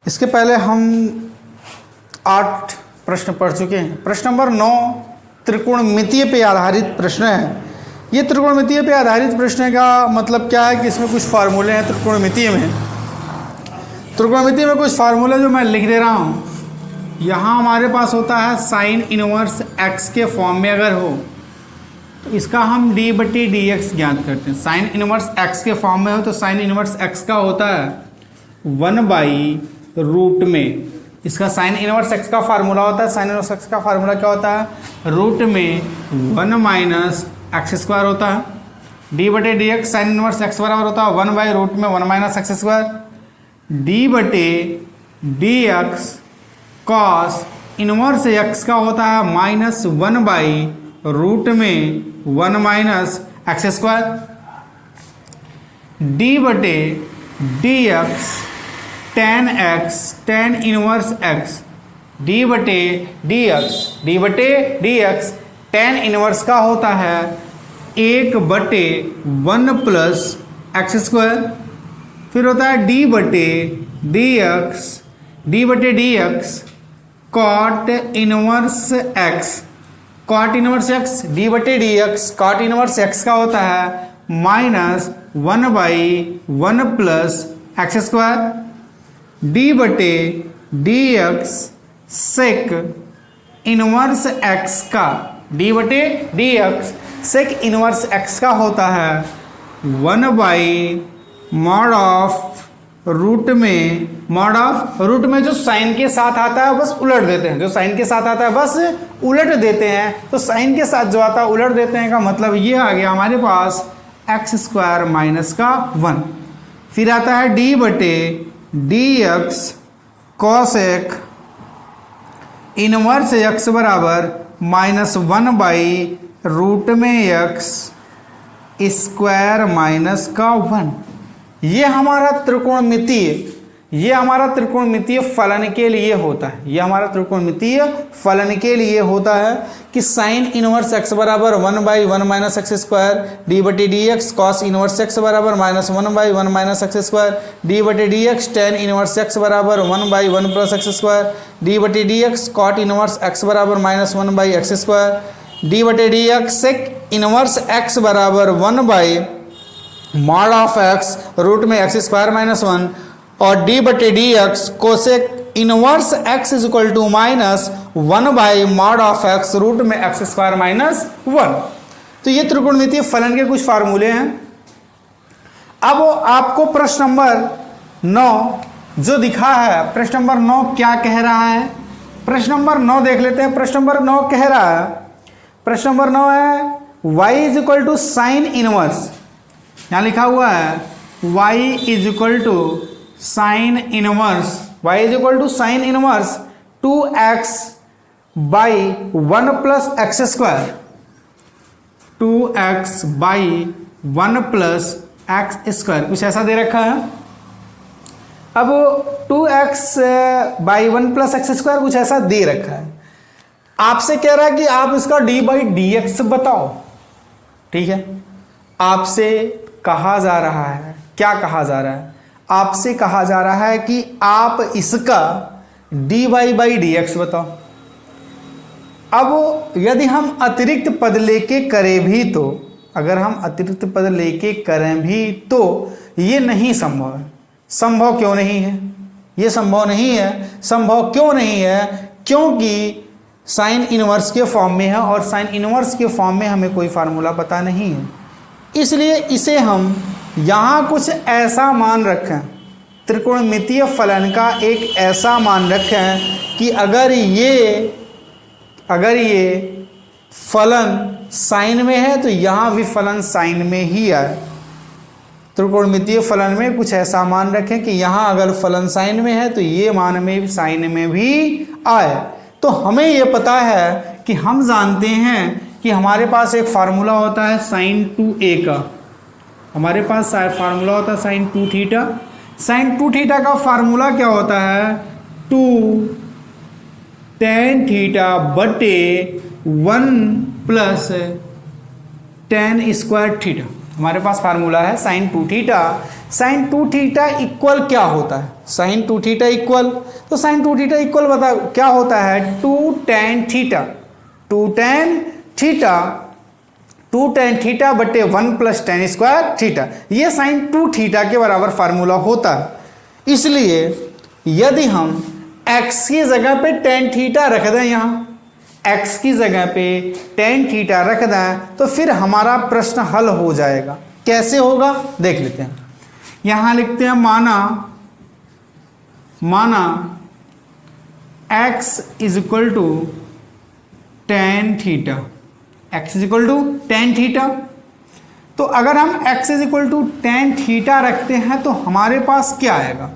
इसके पहले हम 8 प्रश्न पढ़ चुके हैं। प्रश्न नंबर 9 त्रिकोणमितीय पे आधारित प्रश्न है। ये त्रिकोणमितीय पे आधारित प्रश्न का मतलब क्या है कि इसमें कुछ फार्मूले हैं त्रिकोणमितीय में। त्रिकोणमितीय में कुछ फार्मूले जो मैं लिख दे रहा हूँ। यहाँ हमारे पास होता है साइन इनवर्स एक्स के फॉर्म में अगर हो तो इसका हम d/dx ज्ञात करते हैं। साइन इनवर्स एक्स के फॉर्म में हो तो साइन इनवर्स एक्स का होता है 1/रूट में। इसका साइन इनवर्स एक्स का फार्मूला होता है, साइन इनवर्स एक्स का फार्मूला क्या होता है, रूट में 1 - x² होता है। d/dx साइन इनवर्स एक्स बराबर होता है 1/रूट में 1 - x²। d/dx cos inverse x का होता है -1/रूट में 1 - x²। d/dx tan x tan inverse x d/dx tan inverse का होता है 1/1 + x²। फिर होता है d/dx cot inverse x cot inverse x d/dx cot inverse x का होता है -1/1 + x²। d/dx sec inverse x का d/dx sec इनवर्स x का होता है 1/√रूट में जो साइन के साथ आता है बस उलट देते हैं। जो साइन के साथ आता है बस उलट देते हैं। तो साइन के साथ जो आता है उलट देते हैं का मतलब ये आ गया हमारे पास x² - 1। फिर आता है d/dx cosec इनवर्स x बराबर -1/√x² - 1। ये हमारा त्रिकोणमितीय फलन के लिए होता है। ये हमारा त्रिकोणमितीय फलन के लिए होता है कि साइन इनवर्स x बराबर 1/1 - x²। d/dx cos inverse x बराबर -1/1 - x²। d/dx tan inverse x बराबर 1/1 + x²। d/dx cot inverse x बराबर -1/x²। d/dx sec inverse x बराबर 1/√x रूट में x² - 1। और d/dx cosec inverse x = -1/√x root में x² - 1। तो ये त्रिकोणमितीय फलन के कुछ फार्मूले हैं। अब आपको प्रश्न नंबर 9 जो दिखा है, प्रश्न नंबर 9 क्या कह रहा है, प्रश्न नंबर 9 देख लेते हैं। प्रश्न नंबर 9 कह रहा है, प्रश्न नंबर 9 है y = साइन इनवर्स, यहाँ लिखा हुआ है y = sign inverse 2x/1 + x²। 2x/1 + x² कुछ ऐसा दे रखा है। अब 2x/1 + x² कुछ ऐसा दे रखा है। आपसे कह रहा है कि आप इसका d/dx बताओ। ठीक है, आपसे कहा जा रहा है, क्या कहा जा रहा है, आपसे कहा जा रहा है कि आप इसका dy/dx बताओ। अब यदि हम अतिरिक्त पद लेके करें भी तो, अगर हम अतिरिक्त पद लेके करें भी तो ये नहीं संभव है। संभव क्यों नहीं है? ये संभव नहीं है। संभव क्यों नहीं है? क्योंकि साइन इनवर्स के फॉर्म में है और साइन इनवर्स के फॉर्म में हमें कोई फार्मूला पता नहीं है। इसलिए इसे हम यहाँ कुछ ऐसा मान रखें, त्रिकोणमितीय फलन का एक ऐसा मान रखें कि अगर ये फलन साइन में है तो यहाँ भी फलन साइन में ही आए। त्रिकोणमितीय फलन में कुछ ऐसा मान रखें कि यहाँ अगर फलन साइन में है तो ये मान में भी साइन में भी आए। तो हमें ये पता है कि हम जानते हैं कि हमारे पास एक फार्मूला होता है sin 2a का, हमारे पास फार्मूला होता है sin 2θ। sin 2θ का फार्मूला क्या होता है, 2 tan θ/1 + tan² θ। हमारे पास फार्मूला है sin 2θ साइन 2 थीटा इक्वल क्या होता है, साइन 2 थीटा इक्वल, तो साइन 2 थीटा इक्वल बता क्या होता है, 2 tan theta, 2 tan theta, 2 tan theta बटे 1 प्लस tan स्क्वायर थीटा, ये साइन 2 थीटा के बराबर फार्मूला होता है। इसलिए यदि हम x की जगह पे tan थीटा रख दें, यहाँ x की जगह पे tan थीटा रख दें, तो फिर हमारा प्रश्न हल हो जाएगा। कैसे होगा देख लेते हैं। यहां लिखते हैं माना x is equal to tan theta, x is equal to tan theta. तो अगर हम x is equal to tan theta रखते हैं तो हमारे पास क्या आएगा,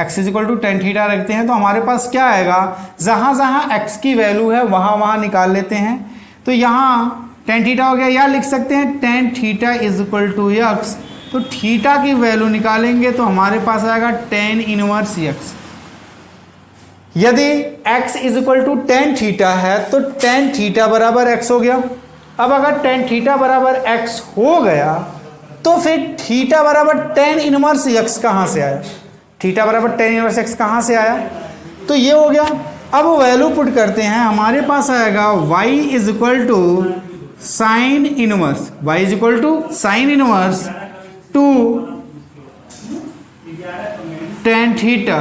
x is equal to tan theta रखते हैं तो हमारे पास क्या आएगा, जहां जहां x की वैल्यू है वहां वहां निकाल लेते हैं। तो यहां tan थीटा हो गया, या लिख सकते हैं tan theta is equal to x, तो थीटा की वैल्यू निकालेंगे तो हमारे पास आएगा tan इनवर्स x। यदि x is equal to tan theta है तो tan थीटा बराबर x हो गया। अब अगर tan थीटा बराबर x हो गया तो फिर थीटा बराबर tan इनवर्स x कहाँ से आया, थीटा बराबर tan इनवर्स x कहाँ से आया, तो ये हो गया। अब वैल्यू पुट करते हैं, हमारे पास आएगा y is equal to sine inverse, y is equal to sine inverse 2 tan theta,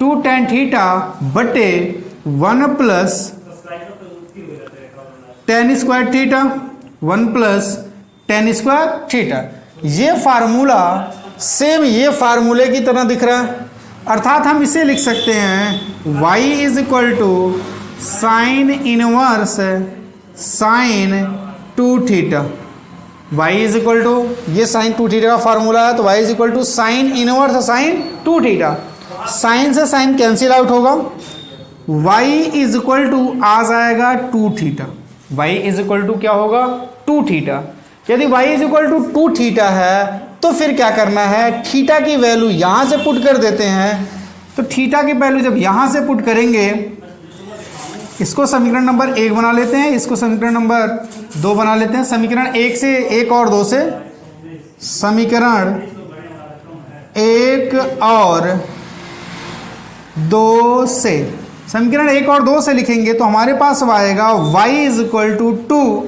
2 tan theta बटे 1 plus tan square theta, 1 plus tan square theta. ये फार्मूला सेम ये फार्मूले की तरह दिख रहा है, अर्थात हम इसे लिख सकते हैं y is equal to sine inverse sine 2 theta, y is equal to, ये साइन 2 थीटा का फार्मूला है, तो y is equal to sine inverse sine 2 theta, sine से साइन कैंसिल आउट होगा, y इज इक्वल टू आ जाएगा 2 theta, y is equal to क्या होगा 2 थीटा। यदि y is equal to 2 theta है तो फिर क्या करना है, थीटा की वैल्यू यहां से पुट कर देते हैं। तो थीटा की वैल्यू जब यहां से पुट करेंगे, इसको समीकरण नंबर 1 बना लेते हैं, इसको समीकरण नंबर 2 बना लेते हैं। समीकरण 1 से 1 और 2 से, समीकरण 1 और 2 से, समीकरण 1 और 2 से लिखेंगे तो हमारे पास आएगा y is equal to 2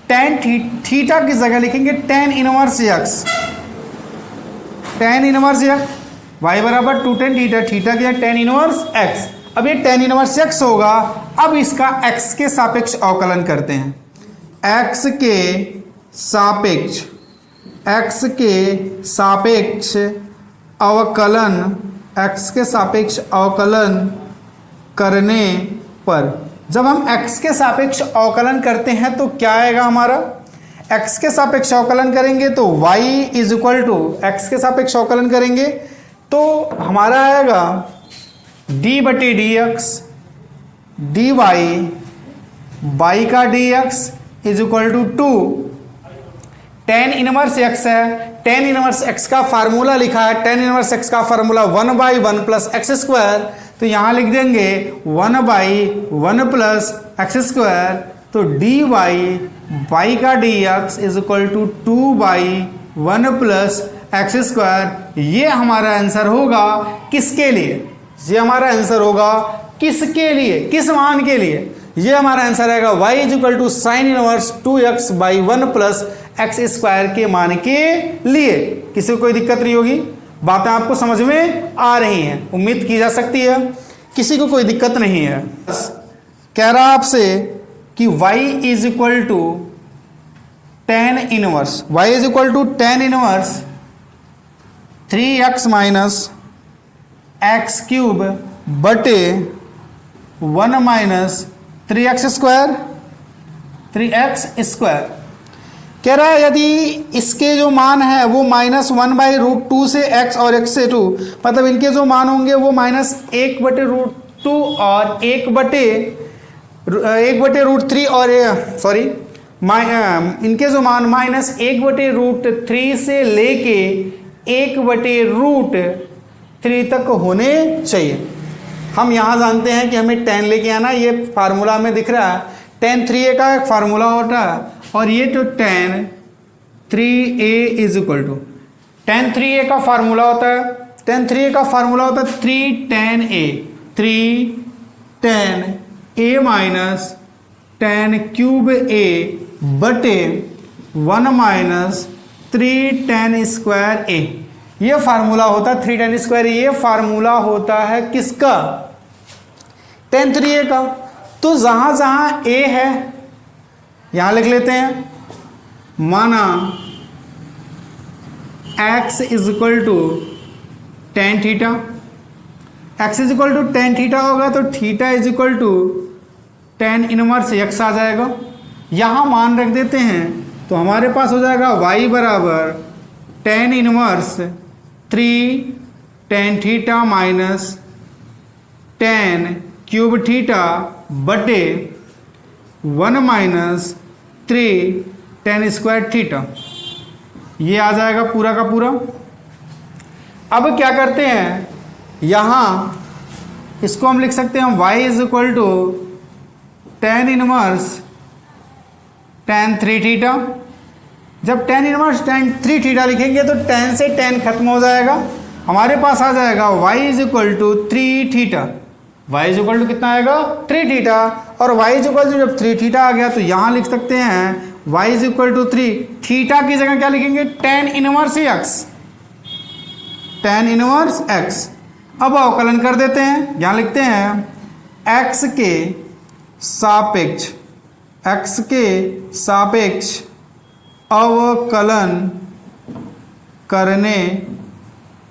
tan theta की जगह लिखेंगे tan inverse x, tan inverse x, y बराबर 2 tan थीटा, थीटा की जगह tan इनवर्स x। अब ये tan इनवर्स x होगा। अब इसका x के सापेक्ष अवकलन करते हैं, x के सापेक्ष अवकलन, x के सापेक्ष अवकलन करने पर, जब हम x के सापेक्ष अवकलन करते हैं तो क्या आएगा हमारा, x के सापेक्ष अवकलन करेंगे तो y is equal to, x के सापेक्ष अवकलन करेंगे तो हमारा आएगा d बटे D x d y, by का d x is equal to 2 tan inverse x है, tan इनवर्स x का फार्मूला लिखा है, tan इनवर्स x का फार्मूला 1/1 प्लस एक्स स्क्वायर, तो यहाँ लिख देंगे 1/1 प्लस एक्स स्क्वायर, तो डी वाई बाई का d x is equal to 2/1 plus x square. ये हमारा आंसर होगा किसके लिए, ये हमारा आंसर होगा किसके लिए, किस मान के लिए, ये हमारा आंसर आएगा y is equal to sine inverse 2x/1 plus x square के मान के लिए। किसी को कोई दिक्कत नहीं होगी, बातें आपको समझ में आ रही हैं, उम्मीद की जा सकती है किसी को कोई दिक्कत नहीं है। कह रहा आपसे कि y is equal to tan inverse, y is equal to tan inverse 3x minus x cube बटे 1 minus 3x square, 3x square. कह रहा है यदि इसके जो मान है वो -1/√2 से x और x से 2, मतलब इनके जो मान होंगे वो -1/√2 और 1/√3 और सॉरी इनके जो मान -1/√3 से लेके 1/√3 तक होने चाहिए। हम यहाँ जानते हैं कि हमें tan लेके आना, ये फार्मूला में दिख रहा है, tan 3a का एक फार्मूला होता है, और ये तो tan 3a is equal to tan 3a का फार्मूला होता है, tan 3a का फार्मूला होता है 3 tan a, 3 tan a minus tan cube a बटे 1 माइनस 3 tan स्क्वायर a। ये फार्मूला होता है 3 tan स्क्वायर, ये फार्मूला होता है किसका? tan 3a का। तो जहां जहां a है यहां लिख लेते हैं, माना x is equal to tan theta, x is equal to tan theta होगा तो theta is equal to tan inverse x आ जाएगा। यहाँ मान रख देते हैं तो हमारे पास हो जाएगा y बराबर tan inverse 3 tan theta minus ten cube theta बटे 1 माइनस 3 टेन स्क्वायर थीटा। ये आ जाएगा पूरा का पूरा। अब क्या करते हैं, यहाँ इसको हम लिख सकते हैं y is equal to tan inverse tan 3 theta. जब टेन इनवर्स टेन 3 थीटा लिखेंगे तो टेन से टेन खत्म हो जाएगा, हमारे पास आ जाएगा y is equal to 3 theta. y is equal to कितना आएगा? 3 थीटा। और y इज इक्वल टू जब 3 थीटा आ गया तो यहाँ लिख सकते हैं y is equal to 3, theta की जगह क्या लिखेंगे? Tan inverse x, tan inverse x। अब अवकलन कर देते हैं, यहाँ लिखते हैं x के सापेक्ष, x के सापेक्ष अवकलन करने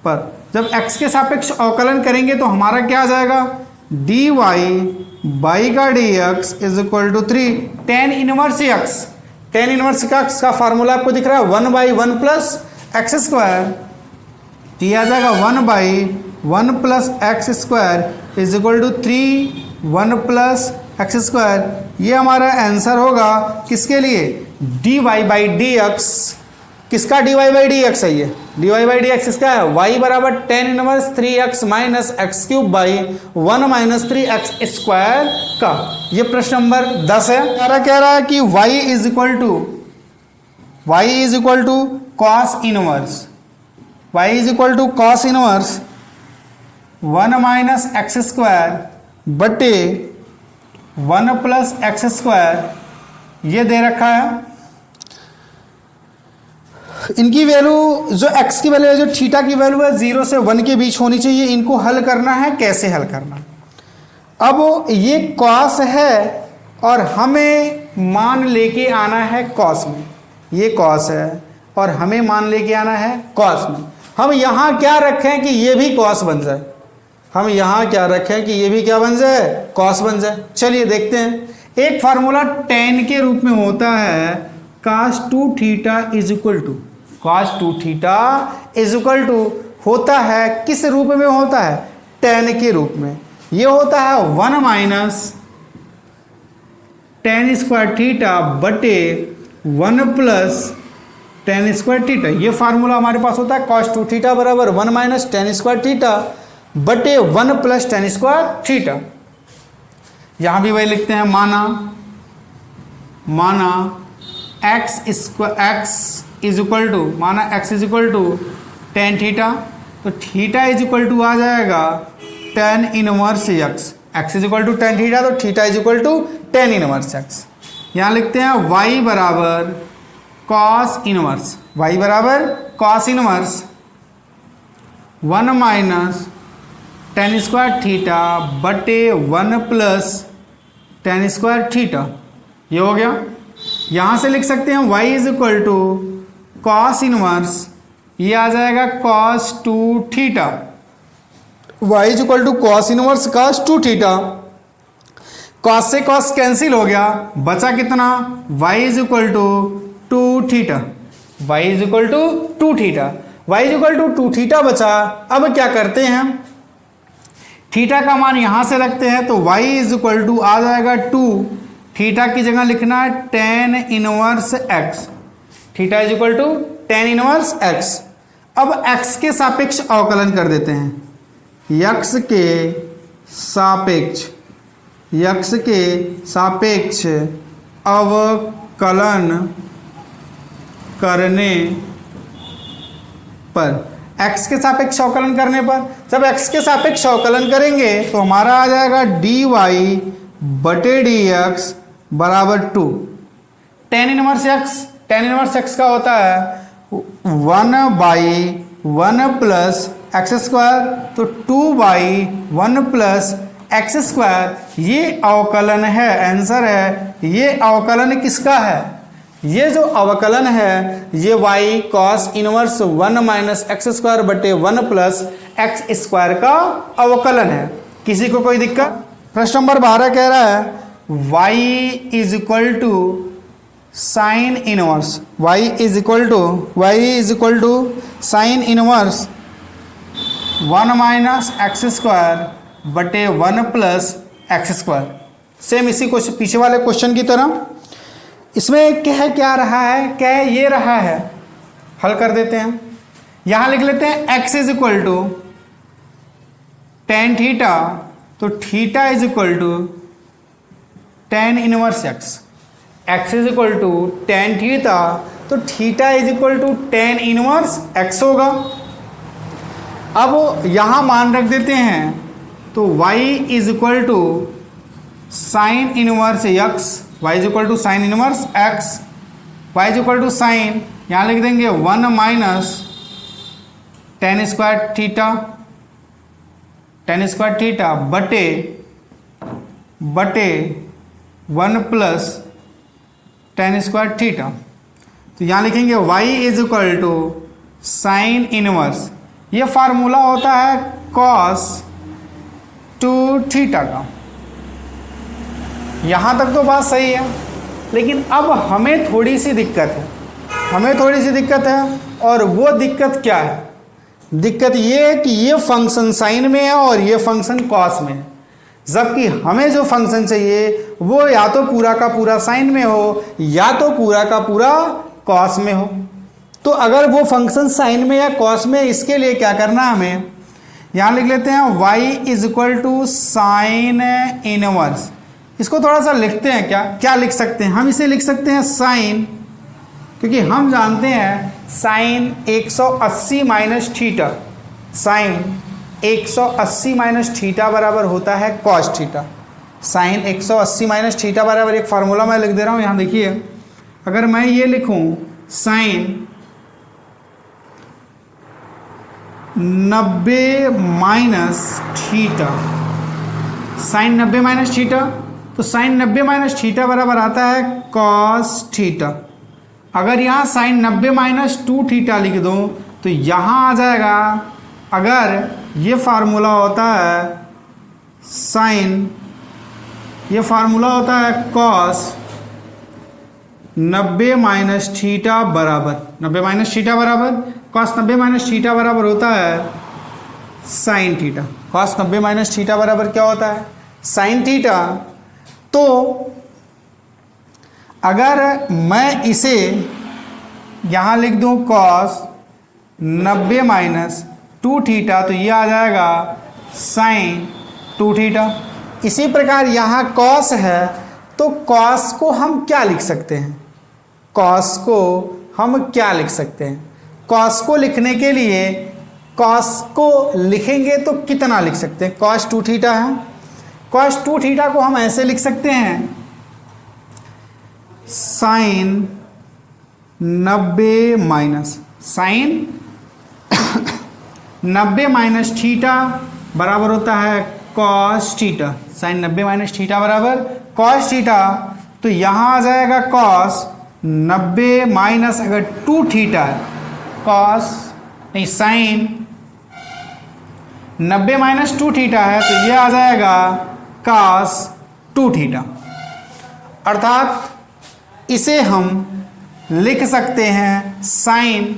पर, जब x के सापेक्ष अवकलन करेंगे तो हमारा क्या आ जाएगा? dy बाई का dx is equal to 3 tan inverse x। Tan inverse का फार्मूला आपको दिख रहा है 1 बाई 1 प्लस एक्स स्क्वायर, तो ये आ जाएगा 1 by 1 plus x square is equal to 3 1 plus x square. ये हमारा आंसर होगा किसके लिए? dy by d x. किसका dy बाई डी एक्स है? ये dy बाई डी एक्स किसका है? y बराबर tan inverse 3x minus x cube by 1 minus 3x square का। ये प्रश्न नंबर 10 है। हमारा कह रहा है कि y is equal to cos inverse, y is equal to cos inverse 1 minus x square बटे 1 प्लस एक्स स्क्वायर। ये दे रखा है। इनकी वैल्यू जो x की वैल्यू है, जो थीटा की वैल्यू है 0 से 1 के बीच होनी चाहिए। इनको हल करना है, कैसे हल करना? अब ये कॉस है और हमें मान लेके आना है कॉस में, ये कॉस है और हमें मान लेके आना है कॉस में। हम यहाँ क्या रखें कि ये भी कॉस बन जाए, हम यहाँ क्या रखें कि ये भी क्या बन जाए? कॉस बन जाए। चलिए देखते हैं। एक फार्मूला टेन के रूप में होता है cos 2 theta is equal to, cos 2 theta is equal to होता है किस रूप में होता है? टेन के रूप में। ये होता है 1 माइनस टेन स्क्वायर थीटा बटे 1 प्लस टेन स्क्वायर थीटा। ये फार्मूला हमारे पास होता है cos 2 थीटा बराबर 1 माइनस टेन स्क्वायर थीटा बटे 1 प्लस टेन स्क्वायर थीटा। यहां भी वही लिखते हैं, माना x इज इक्वल टू, माना x is equal to tan theta, तो थीटा इज इक्वल टू आ जाएगा tan inverse x। x is equal to tan theta तो theta is equal to tan inverse x। यहाँ लिखते हैं y बराबर cos inverse, y बराबर cos inverse 1 minus tan square theta बटे 1 प्लस टेन स्क्वायर थीटा। ये हो गया। यहाँ से लिख सकते हैं y is equal to cos inverse, ये आ जाएगा cos 2 theta. y is equal to cos inverse cos 2 theta. Cos से कॉस कैंसिल हो गया, बचा कितना? y is equal to 2 theta, y is equal to 2 theta, y is equal to 2 theta बचा। अब क्या करते हैं, थीटा का मान यहां से रखते हैं तो y इज इक्वल टू आ जाएगा 2, थीटा की जगह लिखना है tan inverse x, theta is equal to tan inverse x। अब x के सापेक्ष अवकलन कर देते हैं, x के सापेक्ष अवकलन करने पर x के सापेक्ष अवकलन करने पर, जब x के सापेक्ष अवकलन करेंगे तो हमारा आ जाएगा dy बटे dx बराबर 2। tan इनवर्स x का होता है 1/1 प्लस एक्स स्क्वायर, तो 2/1 प्लस एक्स स्क्वायर ये अवकलन है, आंसर है। ये अवकलन किसका है? ये जो अवकलन है ये y cos inverse 1 minus x square बटे 1 प्लस एक्स स्क्वायर का अवकलन है। किसी को कोई दिक्कत? प्रश्न नंबर 12 कह रहा है y is equal to sine inverse, y is equal to sine inverse 1 minus x square बटे 1 प्लस एक्स स्क्वायर। सेम इसी क्वेश्चन पीछे वाले क्वेश्चन की तरह इसमें क्या रहा है, क्या ये रहा है, हल कर देते हैं। यहां लिख लेते हैं x is equal to tan theta, तो theta is equal to tan inverse x is equal to tan theta, तो theta is equal to tan inverse x होगा। अब यहां मान रख देते हैं, तो y is equal to sine inverse x, y is equal to sine inverse x, y is equal to sine, यहाँ लिख देंगे 1 माइनस टेन स्क्वायर थीटा बटे 1 प्लस टेन स्क्वायर थीटा। तो यहाँ लिखेंगे y is equal to sine inverse, ये formula होता है cos 2 थीटा का। यहाँ तक तो बात सही है, लेकिन अब हमें थोड़ी सी दिक्कत है, और वो दिक्कत क्या है? दिक्कत ये है कि ये फंक्शन साइन में है और ये फंक्शन कॉस में है, जबकि हमें जो फंक्शन चाहिए वो या तो पूरा का पूरा साइन में हो या तो पूरा का पूरा कॉस में हो। तो अगर वो फंक्शन साइन में या कॉस में, इसके लिए क्या करना है हमें, यहाँ लिख लेते हैं y is equal to sine inverse. इसको थोड़ा सा लिखते हैं, क्या लिख सकते हैं हम? इसे लिख सकते हैं साइन, क्योंकि हम जानते हैं sine 180 minus theta, sine 180 minus theta बराबर होता है cos theta. Sine 180 minus theta बराबर, एक फार्मूला मैं लिख दे रहा हूँ यहाँ देखिए, अगर मैं ये लिखूँ sine 90 minus theta, sine 90 minus theta, तो साइन 90 माइनस थीटा बराबर आता है कॉस थीटा। अगर यहाँ साइन 90 माइनस 2 थीटा लिख दो तो यहाँ आ जाएगा, अगर ये फार्मूला होता है साइन, ये फार्मूला होता है कॉस 90 माइनस थीटा बराबर, 90 माइनस थीटा बराबर कॉस 90 माइनस थीटा बराबर होता है sine theta. Cos 90 minus theta बराबर क्या होता है? Sine theta. तो अगर मैं इसे यहाँ लिख दूँ कॉस 90 माइनस 2 थीटा, तो ये आ जाएगा साइन 2 थीटा। इसी प्रकार यहाँ कॉस है, तो कॉस को हम क्या लिख सकते हैं? कॉस को हम क्या लिख सकते हैं? कॉस को लिखने के लिए कॉस को लिखेंगे तो कितना लिख सकते हैं? कॉस 2 थीटा है, कॉस 2 थीटा को हम ऐसे लिख सकते हैं sine 90 minus sine 90 minus theta बराबर होता है cos theta. Sine 90 minus theta बराबर कॉस थीटा, तो यहाँ आ जाएगा कॉस 90 माइनस अगर 2 थीटा है, कॉस नहीं साइन 90 माइनस 2 थीटा है, तो ये आ जाएगा कॉस 2 थीटा। अर्थात इसे हम लिख सकते हैं साइन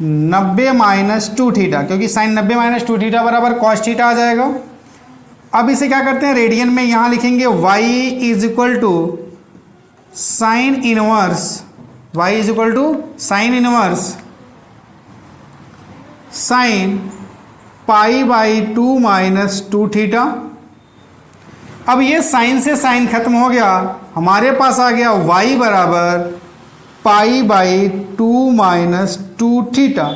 90 माइनस 2 थीटा, क्योंकि साइन 90 माइनस 2 थीटा बराबर कॉस थीटा आ जाएगा। अब इसे क्या करते हैं, रेडियन में यहाँ लिखेंगे y is equal to sine inverse, y is equal to sine inverse sine π/2 minus 2 theta. अब ये साइन से साइन खत्म हो गया, हमारे पास आ गया y बराबर पाई बाई 2 माइनस 2 थीटा।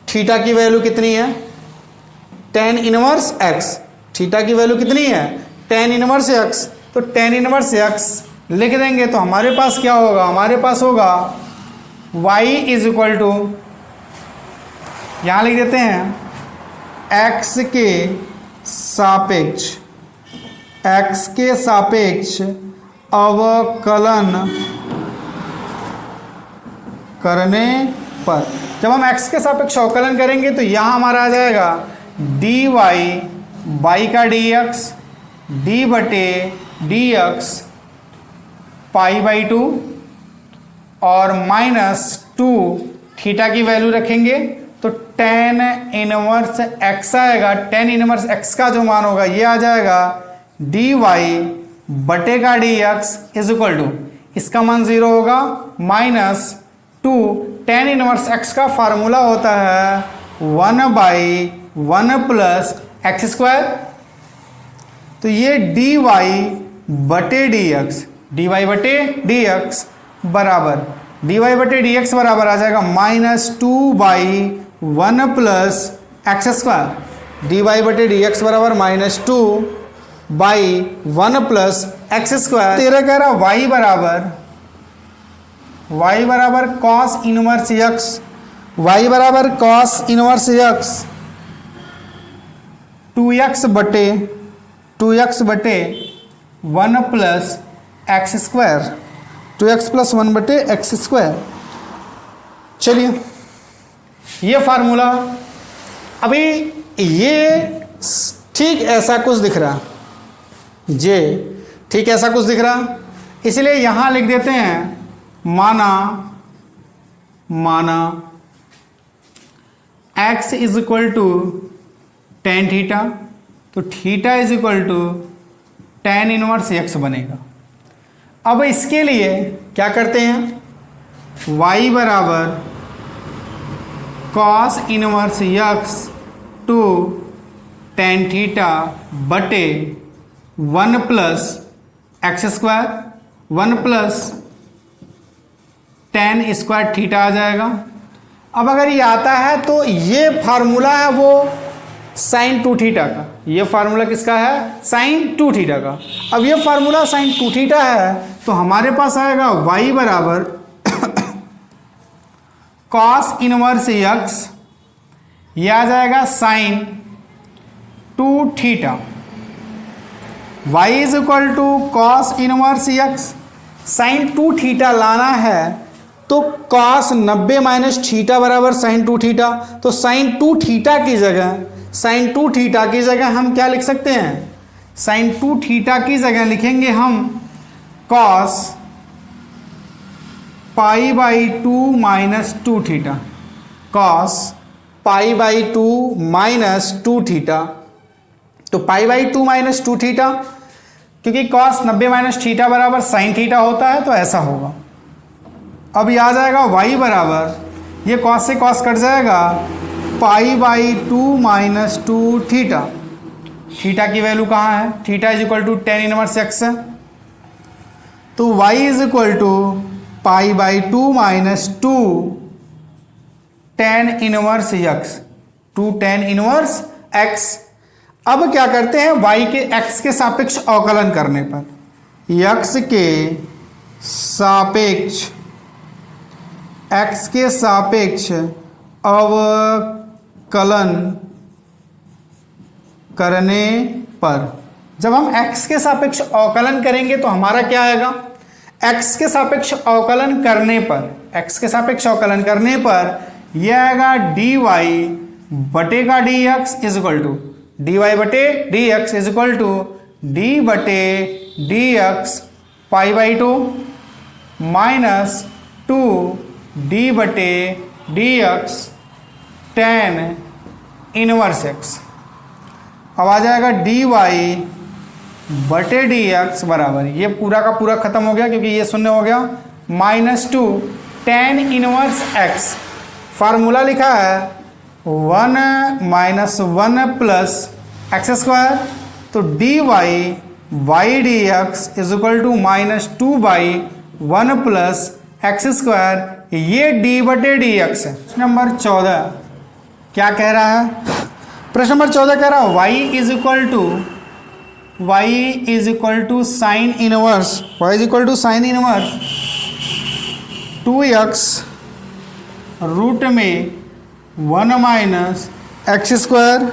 थीटा की वैल्यू कितनी है? tan inverse x। थीटा की वैल्यू कितनी है? tan inverse x। तो tan इनवर्स x लिख देंगे तो हमारे पास क्या होगा? हमारे पास होगा y इज इक्वल टू, यहां लिख देते हैं x के सापेक्ष अवकलन करने पर, जब हम x के सापेक्ष अवकलन करेंगे तो यहां हमारा आ जाएगा dy बाई का dx d बटे dx पाई बाई 2 और माइनस 2 थीटा की वैल्यू रखेंगे तो tan इनवर्स x आएगा। tan इनवर्स x का जो मान होगा ये आ जाएगा dy बटे का dx इज इक्वल टू, इसका मान 0 होगा, माइनस 2 tan इनवर्स x का फार्मूला होता है 1/1 प्लस एक्स स्क्वायर। तो ये dy बटे dx बराबर आ जाएगा -2/1 प्लस एक्स स्क्वायर। dy बटे dx बराबर -2/1 प्लस एक्स स्क्वायर। तेरा कह रहा y बराबर कॉस इनवर्स x, y बराबर कॉस इनवर्स x 2x बटे 1 plus x square, 2x plus 1 बटे एक्स स्क्वायर। चलिए ये फार्मूला, अभी ये ठीक ऐसा कुछ दिख रहा, ये ठीक ऐसा कुछ दिख रहा, इसलिए यहां लिख देते हैं माना x is equal to tan theta, तो theta is equal to tan inverse x बनेगा। अब इसके लिए क्या करते हैं, y बराबर cos inverse x two tan theta बटे 1 plus x square, 1 plus tan square theta आ जाएगा। अब अगर ये आता है तो ये फार्मूला है वो साइन 2 थीटा का, ये फार्मूला किसका है? साइन 2 थीटा का। अब ये फार्मूला साइन 2 थीटा है तो हमारे पास आएगा y बराबर कॉस इनवर्स x, ये आ जाएगा sine 2 theta. y is equal to cos inverse x, sine 2 theta लाना है तो कॉस 90 माइनस थीटा बराबर साइन 2 थीटा। तो साइन 2 थीटा की जगह हम क्या लिख सकते हैं? साइन 2 थीटा की जगह लिखेंगे हम cos pi by 2 minus 2 theta, cos pi by 2 minus 2 theta. तो पाई बाई 2 माइनस 2 थीटा, क्योंकि कॉस 90 माइनस थीटा बराबर साइन थीटा होता है तो ऐसा होगा। अब ये आ जाएगा y बराबर, ये कॉस से कॉस कट जाएगा, pi by 2 minus 2 theta. Theta की वैल्यू कहाँ है? Theta is equal to tan inverse x है, तो y is equal to pi by 2 minus 2 tan inverse x, 2 tan inverse x। अब क्या करते हैं, y के x के सापेक्ष अवकलन करने पर, x के सापेक्ष अवकलन करने पर, जब हम x के सापेक्ष अवकलन करेंगे तो हमारा क्या आएगा? x के सापेक्ष अवकलन करने पर यह आएगा dy बटे का dx is equal to dy बटे dx is equal to d बटे dx pi by 2 minus 2 d बटे dx tan इनवर्स x। अब आ जाएगा dy बटे dx बराबर, ये पूरा का पूरा खत्म हो गया क्योंकि ये शून्य हो गया, -2 tan इनवर्स x। फार्मूला लिखा है 1 माइनस 1 प्लस एक्स स्क्वायर, तो dy by dx is equal to -2/1 plus x square, ये डी बटे डी एक्स है। प्रश्न नंबर 14 क्या कह रहा है? प्रश्न नंबर 14 कह रहा है y is equal to sine inverse, y is equal to sine inverse 2x root में 1 माइनस एक्स स्क्वायर,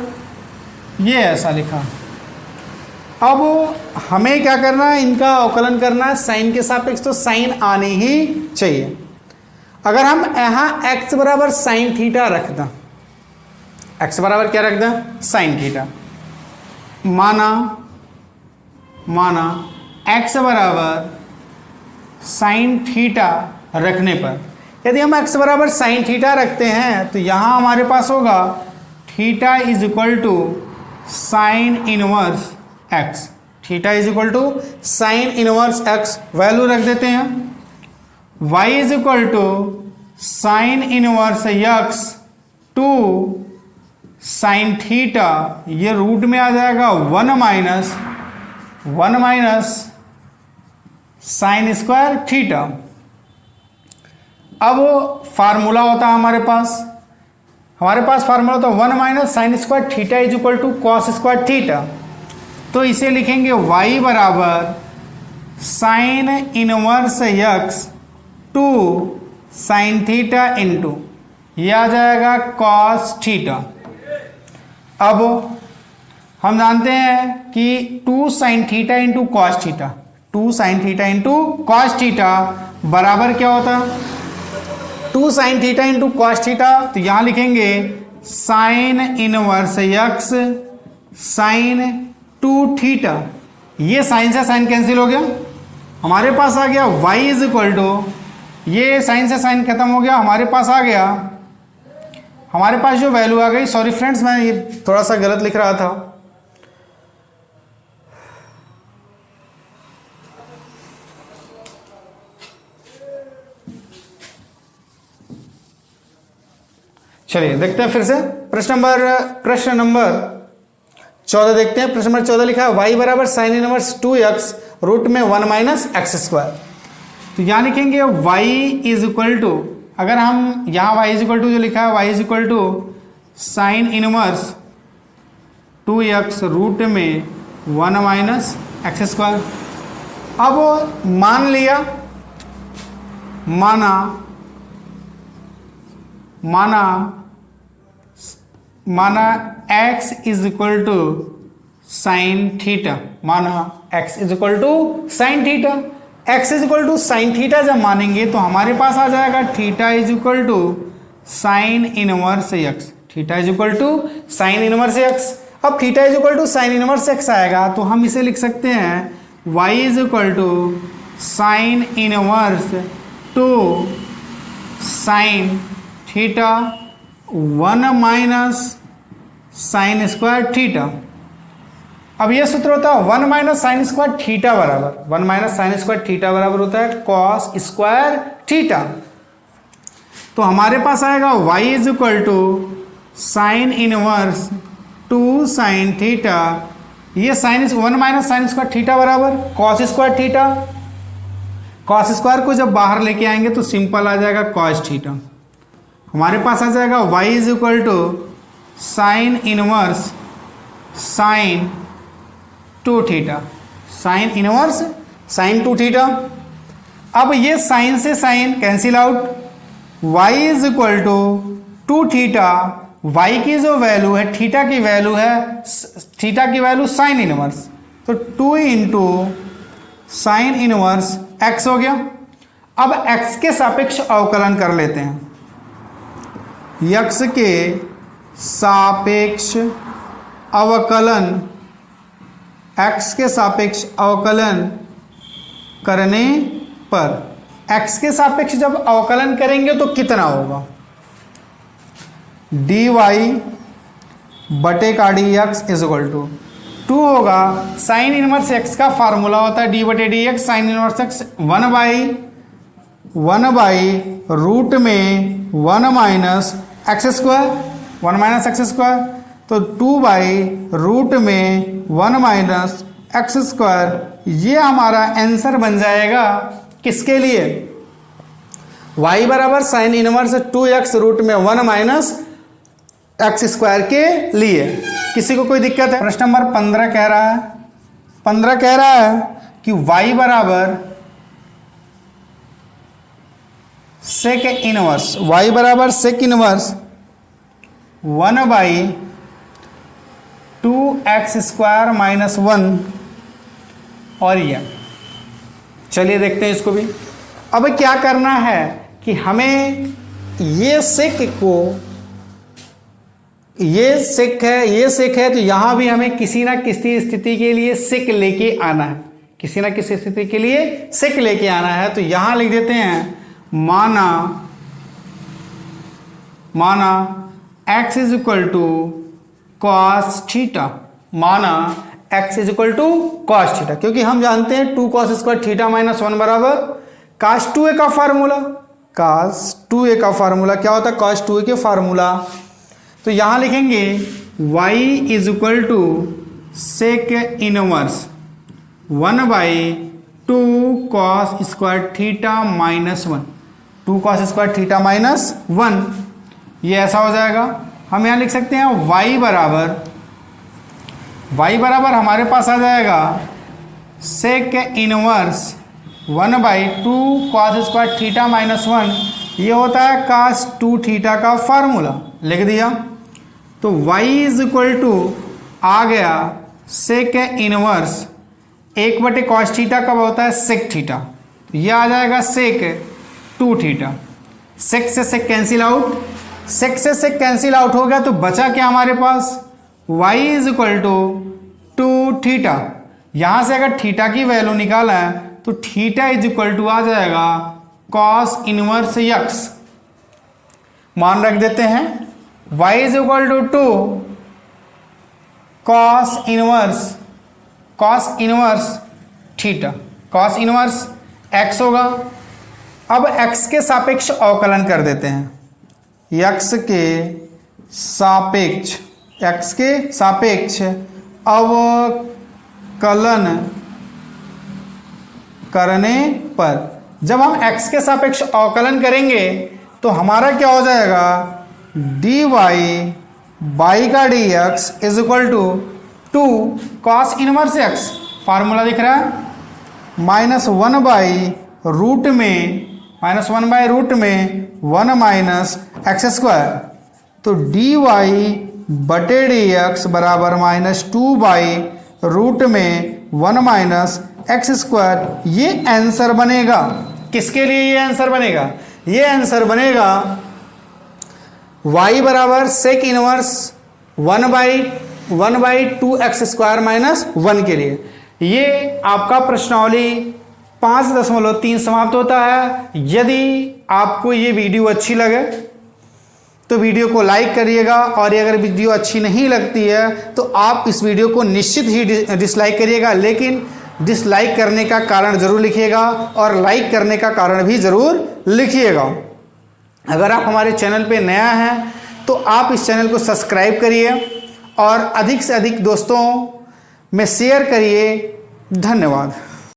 ये ऐसा लिखा। अब हमें क्या करना है, इनका अवकलन करना है साइन के सापेक्ष, तो साइन आनी ही चाहिए। अगर हम यहाँ x बराबर साइन थीटा रख दें, x बराबर क्या रख दें, साइन थीटा, माना x बराबर साइन थीटा रखने पर, यदि हम x बराबर साइन थीटा रखते हैं तो यहाँ हमारे पास होगा theta is equal to sine inverse x, theta is equal to sine inverse x, value रख देते हैं। y is equal to sine inverse x two sine theta, ये रूट में आ जाएगा 1 माइनस साइन स्क्वायर थीटा। अब फार्मूला होता है हमारे पास फार्मूला होता है 1 minus sine square theta is equal to cos square theta, तो इसे लिखेंगे y बराबर sine inverse x two sine theta into, ये आ जाएगा कॉस थीटा। अब हम जानते हैं कि 2 sine theta into cos theta, 2 sine theta into cos theta बराबर क्या होता है, 2 sine theta into cos theta, तो यहाँ लिखेंगे sine inverse x sine 2 theta, ये साइन से साइन कैंसिल हो गया, हमारे पास आ गया y इज इक्वल टू, ये साइन से साइन खत्म हो गया, हमारे पास आ गया, हमारे पास जो वैल्यू आ गई, सॉरी फ्रेंड्स मैं ये थोड़ा सा गलत लिख रहा था, चलिए देखते हैं फिर से प्रश्न नंबर 14 देखते हैं। प्रश्न नंबर 14 लिखा है y बराबर साइन इनवर्स 2x रूट में 1 माइनस एक्स स्क्वायर, तो यहाँ लिखेंगे y इज इक्वल टू, अगर हम यहाँ y इज इक्वल टू जो लिखा है y is equal to sine inverse 2x root में 1 माइनस एक्स स्क्वायर। अब मान लिया, माना x is equal to sine theta, x is equal to sine theta, x is equal to sine theta जब मानेंगे तो हमारे पास आ जाएगा theta is equal to sine inverse x, theta is equal to sine inverse x। अब theta is equal to sine inverse x आएगा तो हम इसे लिख सकते हैं y is equal to sine inverse two sine theta 1 minus sine square theta. अब यह सूत्र होता है 1 माइनस साइन स्क्वायर थीटा बराबर, 1 माइनस साइन स्क्वायर थीटा बराबर होता है कॉस स्क्वायर थीटा। तो हमारे पास आएगा y is equal to sine inverse 2 sine theta, ये sine 1 minus sine square theta बराबर cos square theta. Cos square को जब बाहर लेके आएंगे तो सिंपल आ जाएगा कॉस थीटा। हमारे पास आ जाएगा y is equal to sine inverse sine 2 theta, sine inverse sine 2 theta. अब ये साइन से sine cancel out, y is equal to 2 theta, y की जो वैल्यू है थीटा की वैल्यू है, थीटा की वैल्यू साइन इनवर्स, तो 2 इंटू साइन इनवर्स x हो गया। अब x के सापेक्ष अवकलन कर लेते हैं, x के सापेक्ष अवकलन, x के सापेक्ष अवकलन करने पर, x के सापेक्ष जब अवकलन करेंगे तो कितना होगा, dy बटे का d x is equal to 2 होगा। साइन इनवर्स x का फार्मूला होता है डी बटे D x, sine inverse x 1 by root में 1 minus x square, 1 minus x square, तो 2 बाई रूट में 1 माइनस एक्स स्क्वायर, ये हमारा आंसर बन जाएगा किसके लिए, y बराबर साइन इनवर्स 2x रूट में 1 माइनस एक्स स्क्वायर के लिए। किसी को कोई दिक्कत है? प्रश्न नंबर 15 कह रहा है कि y बराबर सेक इनवर्स, y बराबर sec inverse 1 by 2x square minus 1 और यह। चलिए देखते हैं इसको भी। अब क्या करना है कि हमें ये सेक को, ये सेक है तो यहां भी हमें किसी ना किसी स्थिति के लिए सेक लेके आना है, किसी ना किसी स्थिति के लिए सेक लेके आना है। तो यहां लिख देते हैं माना x is equal to cos theta, माना x is equal to cos theta, क्योंकि हम जानते हैं 2 कॉस स्क्वायर थीटा माइनस 1 बराबर कॉस 2a का फार्मूला। कॉस 2a का फार्मूला क्या होता है? कॉस 2a के फार्मूला। तो यहां लिखेंगे y is equal to sec inverse 1 by 2 cos square theta minus 1, 2 cos square theta minus 1, ये ऐसा हो जाएगा। हम यहां लिख सकते हैं y बराबर हमारे पास आ जाएगा sec inverse 1 by 2 cos square theta minus 1, ये होता है कॉस 2 थीटा का फार्मूला, लिख दिया। तो y इज इक्वल टू आ गया सेक इनवर्स 1 बटे कॉस थीटा कब होता है? सेक थीटा, तो ये आ जाएगा सेक 2 थीटा। सेक से सेक कैंसिल आउट, सेक से सेक कैंसिल आउट हो गया, तो बचा क्या हमारे पास? y is equal to 2 theta. यहां से अगर थीटा की वैल्यू निकाला है तो थीटा इज इक्वल टू आ जाएगा कॉस इनवर्स x, मान रख देते हैं y is equal to 2 cos inverse theta, cos inverse x होगा। अब x के सापेक्ष अवकलन कर देते हैं, x के सापेक्ष अवकलन करने पर, जब हम x के सापेक्ष अवकलन करेंगे तो हमारा क्या हो जाएगा? dy बाई का dx is equal to 2 cos inverse x, formula दिख रहा है, माइनस 1 बाई रूट में 1 माइनस एक्स स्क्वायर। तो dy बटे dx बराबर माइनस 2 बाई रूट में 1 माइनस एक्स स्क्वायर। ये आंसर बनेगा किसके लिए? ये आंसर बनेगा, ये आंसर बनेगा y बराबर sec inverse 1 by 2 x square minus 1 के लिए। ये आपका प्रश्नावली 5.3 समाप्त होता है। यदि आपको ये वीडियो अच्छी लगे तो वीडियो को लाइक करिएगा, और अगर वीडियो अच्छी नहीं लगती है तो आप इस वीडियो को निश्चित ही डिसलाइक करिएगा, लेकिन डिसलाइक करने का कारण ज़रूर लिखिएगा और लाइक करने का कारण भी ज़रूर लिखिएगा। अगर आप हमारे चैनल पे नया हैं तो आप इस चैनल को सब्सक्राइब करिए और अधिक से अधिक दोस्तों में शेयर करिए। धन्यवाद।